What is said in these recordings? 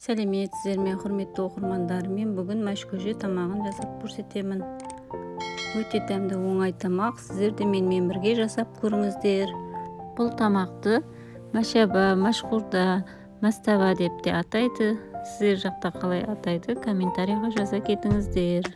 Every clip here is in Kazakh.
Сәлеметсіздер ме, құрметті оқырмандар, мен бүгін мәшкөже тамағын жасап көрсетемін. Өте дәмді оңай тамақ, сіздер де менімен бірге жасап көріңіздер. Бұл тамақты мәшаба, машқурда, мастава деп те атайды. Сіздер жақта қалай атайды, комментарийға жаза кетіңіздер.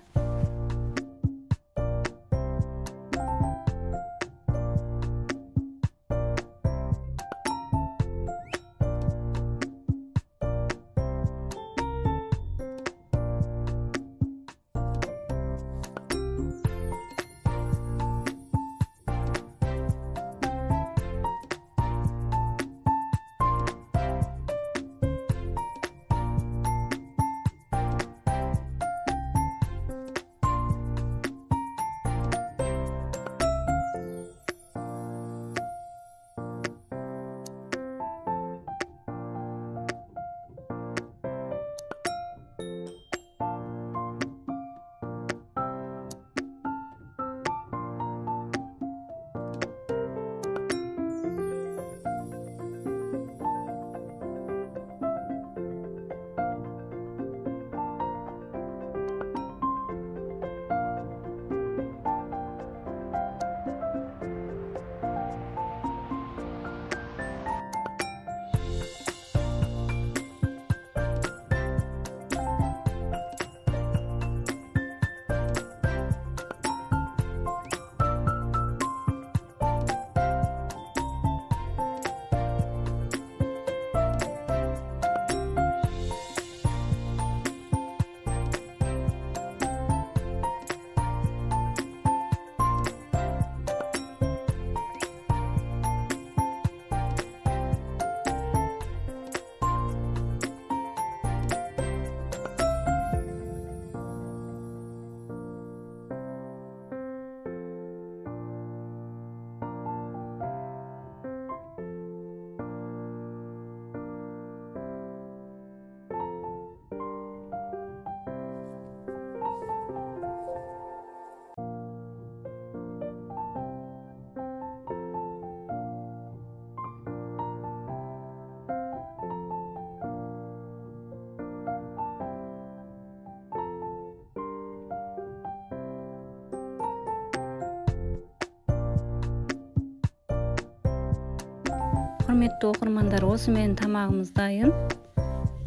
Құрметті оқырмандар, осы менің тамағымыз дайын.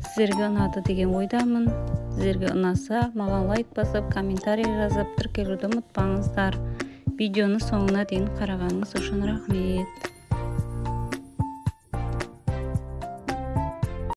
Сіздерге ұнады деген ойдамын. Сіздерге ұнаса, маған лайк басып, комментарий жазып, тіркелуді ұмытпаңыздар. Видеоны соңына дейін қарағаныңыз үшін рахмет.